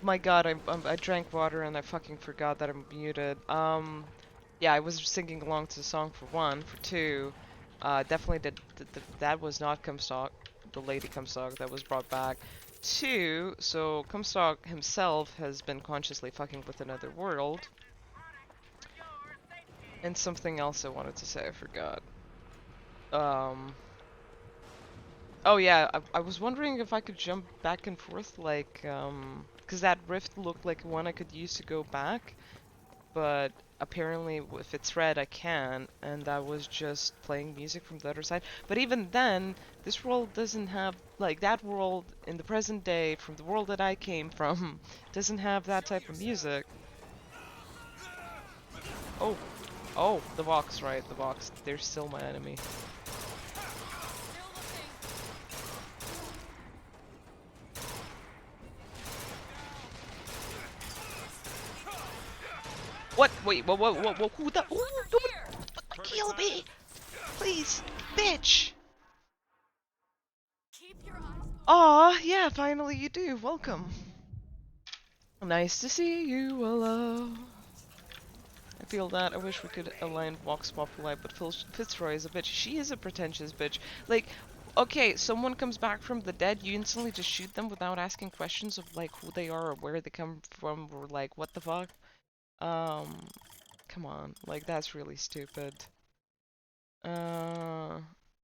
My God, I drank water and I fucking forgot that I'm muted. Yeah, I was singing along to the song for one. For two, definitely that was not Comstock, the lady Comstock that was brought back. Two, so Comstock himself has been consciously fucking with another world. And something else I wanted to say, I forgot. Um, oh yeah, I was wondering if I could jump back and forth, like, because that rift looked like one I could use to go back, but apparently if it's red I can't, and that was just playing music from the other side. But even then, this world doesn't have, like, that world in the present day, from the world that I came from, doesn't have that type of music. Oh, oh, the box, right, the box. They're still my enemy. What? Wait, what, who the? Ooh, don't kill me! Please, bitch! Aw, yeah, finally you do. Welcome. Nice to see you, hello. I feel that. I wish we could align Vox Populi, but Fitzroy is a bitch. She is a pretentious bitch. Like, okay, someone comes back from the dead, you instantly just shoot them without asking questions of, like, who they are or where they come from or, like, what the fuck? Um, come on. Like, that's really stupid. Uh,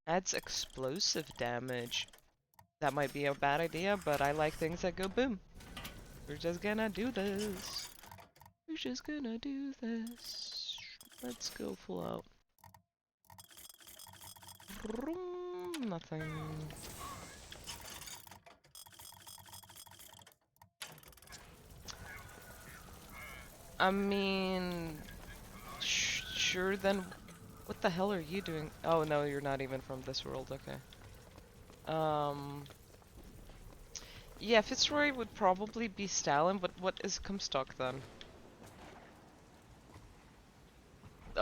adds explosive damage. That might be a bad idea, but I like things that go boom. We're just gonna do this. We're just gonna do this. Let's go full out. Vroom, nothing. I mean, sure then. What the hell are you doing? Oh no, you're not even from this world. Okay. Yeah, Fitzroy would probably be Stalin, but what is Comstock then?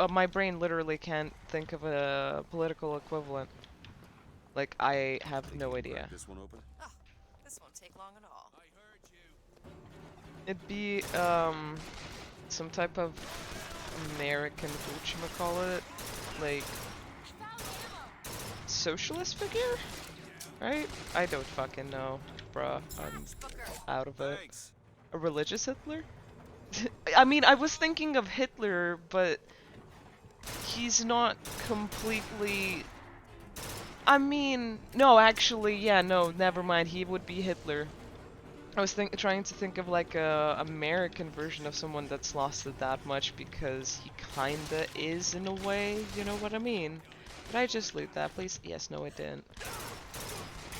My brain literally can't think of a political equivalent. Like, I have no idea. This one open? Oh, this won't take long at all. It'd be, some type of American, whatchamacallit, like, socialist figure? Right? I don't fucking know, bruh. I'm out of it. Thanks. A religious Hitler? I mean, I was thinking of Hitler, but he's not completely... I mean, no, actually, yeah, no, never mind. He would be Hitler. I was trying to think of like a American version of someone that's lost it that much because he kinda is in a way, you know what I mean? Did I just loot that, please? Yes, no, I didn't.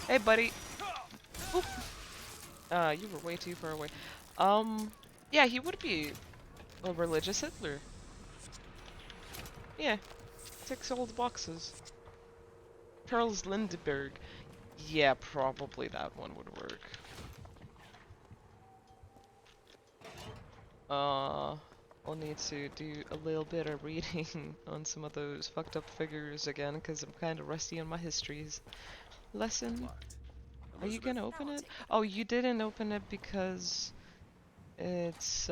Hey, buddy. Oop. You were way too far away. Yeah, he would be a religious Hitler. Yeah, ticks all the boxes. Charles Lindbergh. Yeah, probably that one would work. I'll need to do a little bit of reading on some of those fucked up figures again, because I'm kind of rusty on my histories. Lesson? Are you gonna open it? Oh, you didn't open it because it's,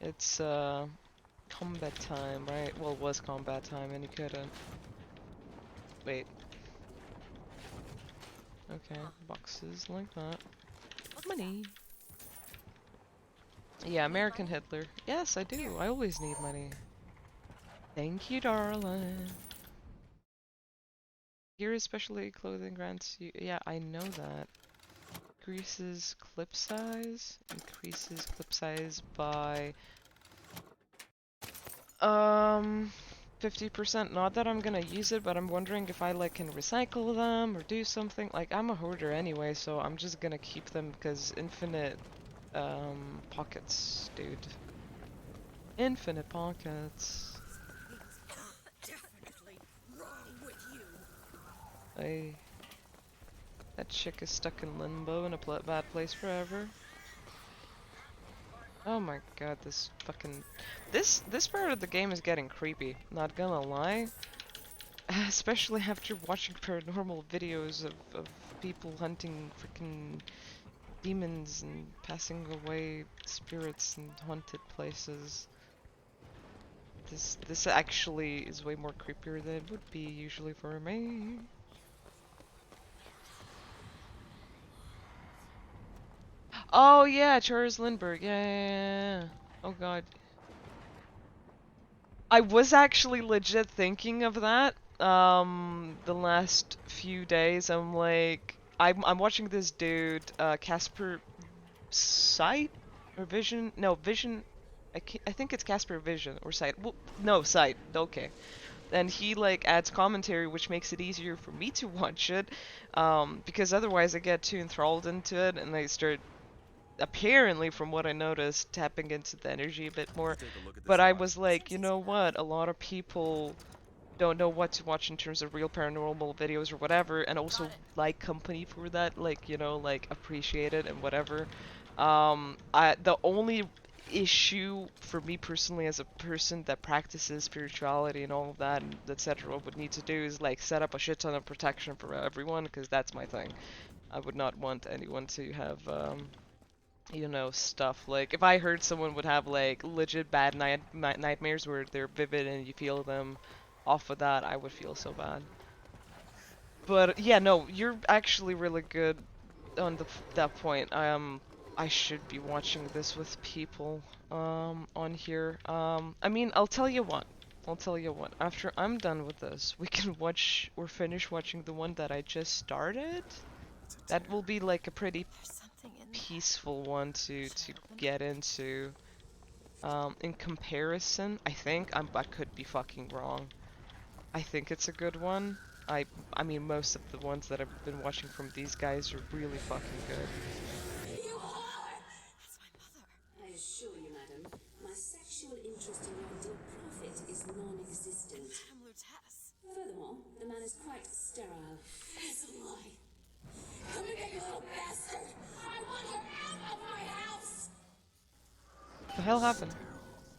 it's, combat time, right? Well, it was combat time and you couldn't. Wait. Okay, boxes like that. Money. Yeah, American Hitler. Yes, I do. I always need money. Thank you, darling. Gear especially clothing grants you. Yeah, I know that. Increases clip size. Increases clip size by 50%. Not that I'm gonna use it, but I'm wondering if I like can recycle them or do something. Like, I'm a hoarder anyway, so I'm just gonna keep them because infinite pockets, dude. Infinite pockets. Definitely wrong with you. That chick is stuck in limbo in a bad place forever. Oh my god, this fucking... This part of the game is getting creepy, not gonna lie. Especially after watching paranormal videos of people hunting freaking demons and passing away spirits in haunted places. This actually is way more creepier than it would be usually for me. Oh yeah, Charles Lindbergh. Yeah. Oh god. I was actually legit thinking of that. The last few days, I'm like, I'm watching this dude, Casper Sight or Vision? No, Vision. I think it's Casper Vision or Sight. Well, no, Sight. Okay. And he like adds commentary, which makes it easier for me to watch it, because otherwise I get too enthralled into it and I start, apparently from what I noticed, tapping into the energy a bit more. But I was like, you know what? A lot of people don't know what to watch in terms of real paranormal videos or whatever, and also like company for that, like, you know, like appreciate it and whatever. The only issue for me personally as a person that practices spirituality and all of that and etc. would need to do is like set up a shit ton of protection for everyone, because that's my thing. I would not want anyone to have you know, stuff like if I heard someone would have like legit bad nightmares where they're vivid and you feel them off of that, I would feel so bad. But yeah, no, you're actually really good on that point. I should be watching this with people on here. I mean, I'll tell you what. I'll tell you what. After I'm done with this, we can watch or finish watching the one that I just started. That will be like a pretty peaceful one to get into. In comparison, I think I could be fucking wrong. I think it's a good one. I mean, most of the ones that I've been watching from these guys are really fucking good. You whore! That's my mother. I assure you, madam, my sexual interest in your dear prophet is non-existent. I'm Lutess. Furthermore, the man is quite sterile. It's a lie. Come again, you little bastard! I want her out of my house! What the hell happened?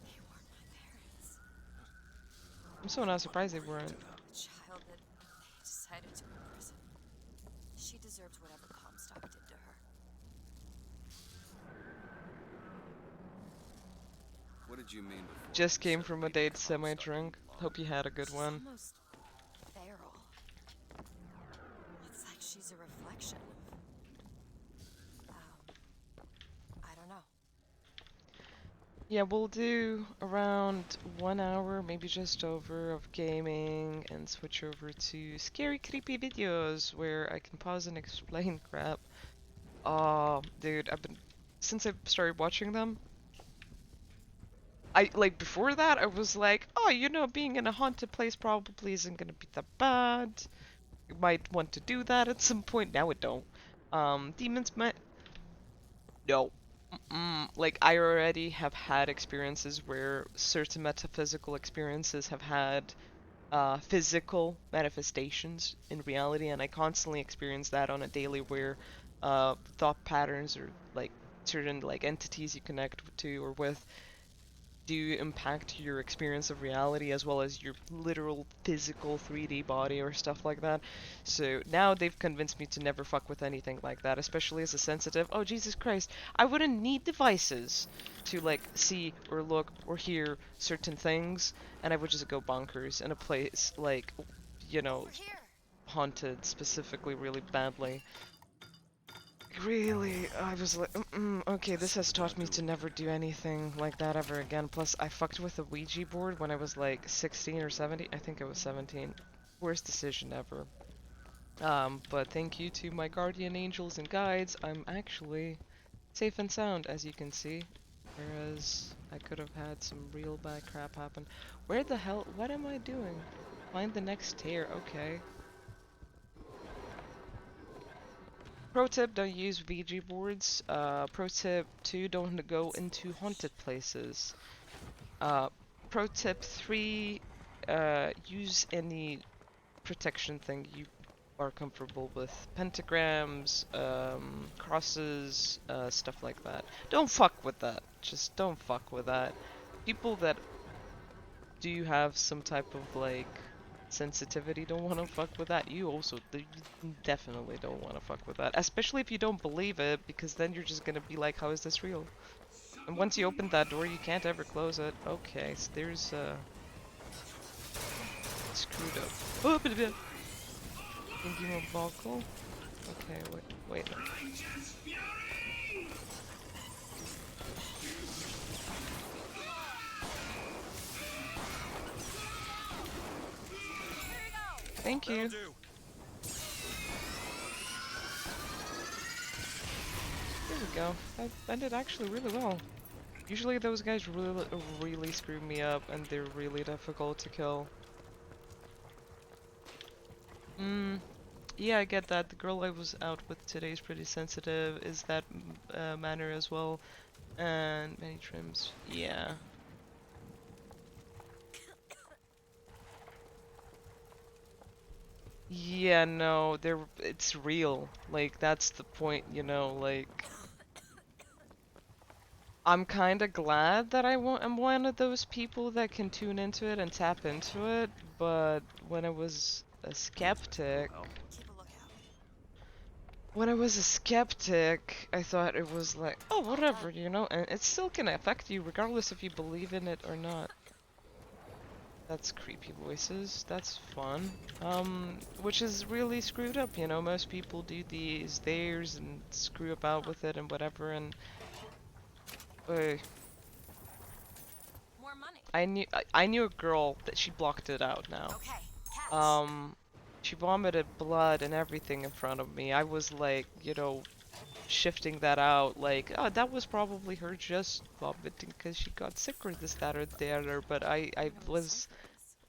You weren't my parents. I'm so not surprised they weren't. A child that they decided to imprison. She deserves whatever Comstock did to her. What did you mean before? Just came from a date semi-drunk. Hope you had a good She's one. almost feral. It's like she's a reflection of... I don't know. Yeah, we'll do around 1 hour, maybe just over, of gaming and switch over to scary, creepy videos where I can pause and explain crap. Oh, dude, since I've started watching them, like, before that, I was like, oh, you know, being in a haunted place probably isn't gonna be that bad. You might want to do that at some point. Now it don't. Demons might... No. Like, I already have had experiences where certain metaphysical experiences have had physical manifestations in reality, and I constantly experience that on a daily where thought patterns or like certain like entities you connect to or with do impact your experience of reality as well as your literal physical 3D body or stuff like that. So now they've convinced me to never fuck with anything like that, especially as a sensitive. Oh, Jesus Christ. I wouldn't need devices to like see or look or hear certain things, and I would just go bonkers in a place like, you know, We're here. haunted specifically really badly. Really, I was like, okay, this has taught me to never do anything like that ever again. Plus, I fucked with a Ouija board when I was like 16 or 17. I think I was 17. Worst decision ever. But thank you to my guardian angels and guides, I'm actually safe and sound, as you can see. Whereas, I could have had some real bad crap happen. Where the hell, what am I doing? Find the next tear, okay. Pro tip, don't use Ouija boards. Pro tip 2, don't go into haunted places. Pro tip 3, use any protection thing you are comfortable with. Pentagrams, crosses, stuff like that. Don't fuck with that. Just don't fuck with that. People that do have some type of like sensitivity don't want to fuck with that. You also definitely don't want to fuck with that, especially if you don't believe it, because then you're just gonna be like, how is this real? And once you open that door, you can't ever close it. Okay, so there's screwed up. Oh, blah, blah. Thinking of vocal. Okay, wait. Thank you. There we go. That did actually really well. Usually those guys really screw me up, and they're really difficult to kill. Yeah, I get that. The girl I was out with today is pretty sensitive. Is that manner as well? And many trims. Yeah. Yeah, no, it's real. Like, that's the point, you know, like I'm kind of glad that I'm one of those people that can tune into it and tap into it, but when I was a skeptic, I thought it was like, oh, whatever, you know, and it still can affect you regardless if you believe in it or not. That's creepy voices. That's fun. Which is really screwed up, you know. Most people do these theirs and screw about with it and whatever, and More money. I knew a girl that she blocked it out now. Okay, cats. She vomited blood and everything in front of me. I was like, you know, shifting that out, like, oh, that was probably her just vomiting because she got sick or this, that, or the other. But I was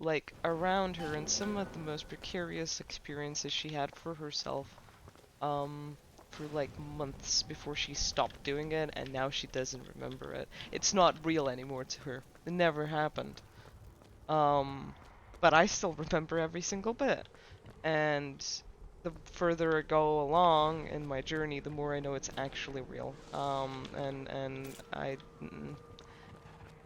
like around her and some of the most precarious experiences she had for herself for like months before she stopped doing it, and now she doesn't remember it. It's not real anymore to her. It never happened. But I still remember every single bit. And the further I go along in my journey, the more I know it's actually real.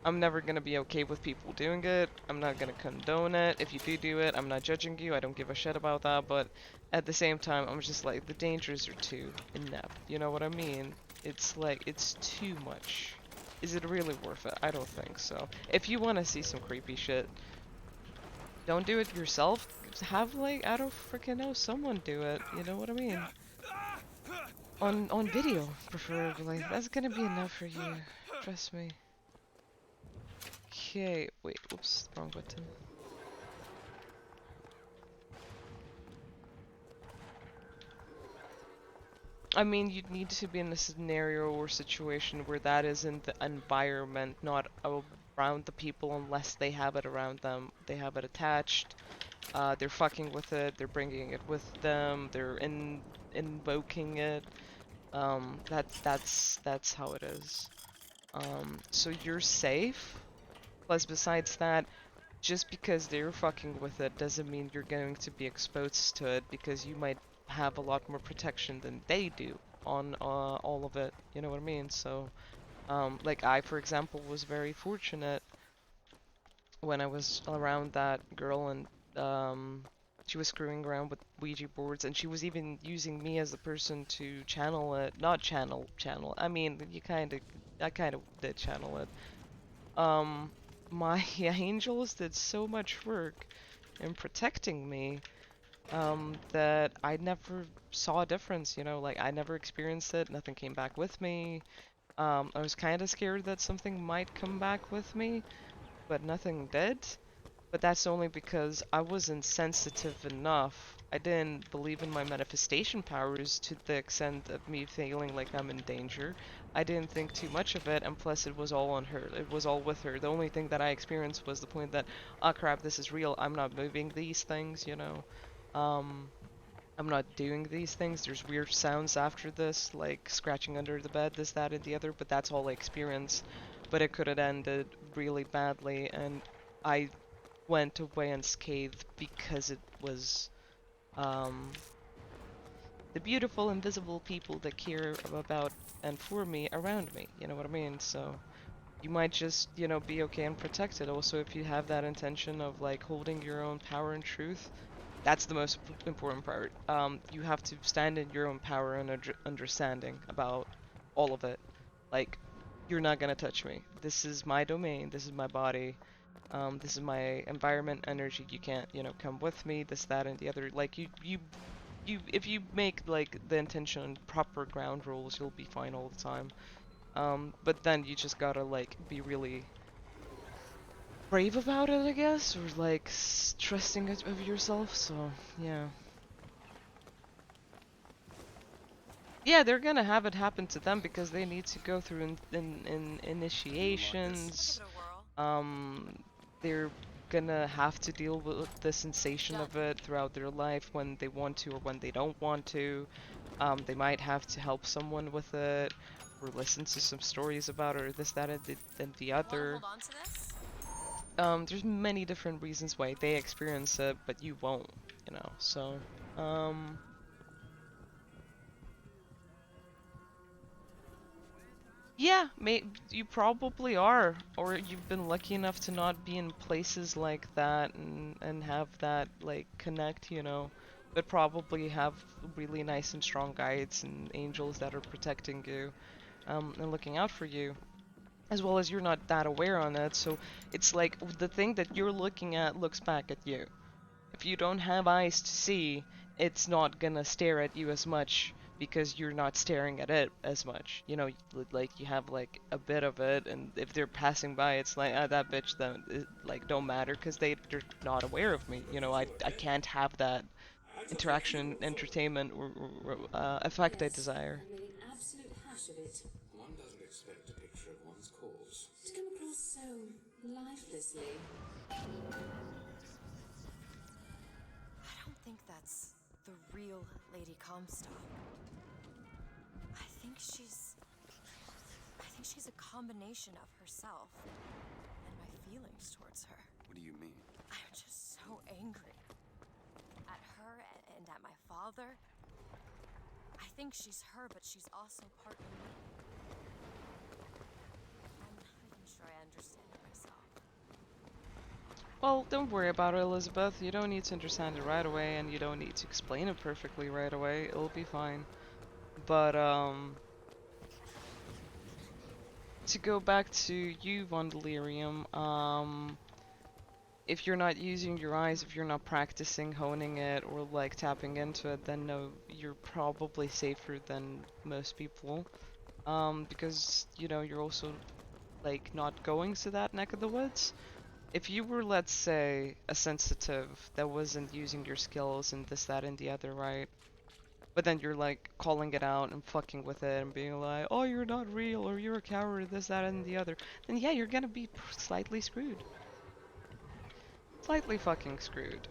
I'm never gonna be okay with people doing it. I'm not gonna condone it. If you do it, I'm not judging you. I don't give a shit about that. But at the same time, I'm just like, the dangers are too inept. You know what I mean? It's like, it's too much. Is it really worth it? I don't think so. If you want to see some creepy shit, don't do it yourself. Have, like, I don't freaking know, someone do it. You know what I mean? On video, preferably. That's gonna be enough for you. Trust me. Okay, wait, whoops, wrong button. I mean, you'd need to be in a scenario or situation where that isn't the environment, not around the people, unless they have it around them. They have it attached, they're fucking with it, they're bringing it with them, they're invoking it. That's how it is. So you're safe. Plus, besides that, just because they're fucking with it doesn't mean you're going to be exposed to it, because you might have a lot more protection than they do on all of it. You know what I mean? So, like I, for example, was very fortunate when I was around that girl, and she was screwing around with Ouija boards, and she was even using me as the person to channel it. Not channel. I mean, I kind of did channel it. My angels did so much work in protecting me, that I never saw a difference, you know, like I never experienced it, nothing came back with me. I was kind of scared that something might come back with me, but nothing did. But that's only because I wasn't sensitive enough. I didn't believe in my manifestation powers to the extent of me feeling like I'm in danger. I didn't think too much of it, and plus it was all on her. It was all with her. The only thing that I experienced was the point that, oh crap, this is real. I'm not moving these things, you know. I'm not doing these things. There's weird sounds after this, like scratching under the bed, this, that, and the other, but that's all I experienced. But it could have ended really badly, and I went away unscathed because it was the beautiful invisible people that care about and for me around me. You know what I mean? So you might just, you know, be okay and protected. Also, if you have that intention of like holding your own power and truth, that's the most important part. You have to stand in your own power and understanding about all of it. Like, you're not gonna touch me. This is my domain. This is my body. This is my environment, energy. You can't, you know, come with me. This, that, and the other. Like, if you make like the intention proper ground rules, you'll be fine all the time. But then you just gotta like be really brave about it, I guess, or like trusting of yourself. So yeah, yeah, they're gonna have it happen to them because they need to go through in I'll initiations. give it a whirl. They're gonna have to deal with the sensation Done. of it throughout their life when they want to or when they don't want to. They might have to help someone with it or listen to some stories about it or this, that, and the Wanna other. hold on to this? There's many different reasons why they experience it, but you won't, you know, so, yeah, you probably are, or you've been lucky enough to not be in places like that and have that, like, connect, you know, but probably have really nice and strong guides and angels that are protecting you, and looking out for you. As well as you're not that aware on it, so it's like the thing that you're looking at looks back at you. If you don't have eyes to see, it's not gonna stare at you as much because you're not staring at it as much. You know, like you have like a bit of it, and if they're passing by, it's like, ah, that bitch, then it, like, don't matter because they're not aware of me. You know, I can't have that interaction, entertainment, or effect I Yes, desire. and made an absolute hash of it. One doesn't expect a picture of one's cause. To come across so lifelessly. I don't think that's the real Lady Comstock. I think she's a combination of herself and my feelings towards her. What do you mean? I'm just so angry at her and at my father. I think she's her, but she's also part of me. I'm not even sure I understand it myself. Well, don't worry about it, Elizabeth. You don't need to understand it right away, and you don't need to explain it perfectly right away. It'll be fine. But, to go back to you, Von Delirium, if you're not using your eyes, if you're not practicing honing it or like tapping into it, then no, you're probably safer than most people. Because, you know, you're also like not going to that neck of the woods. If you were, let's say, a sensitive that wasn't using your skills and this, that, and the other, right? But then you're like calling it out and fucking with it and being like, oh, you're not real, or you're a coward, this, that, and the other, then yeah, you're gonna be slightly screwed. Slightly fucking screwed.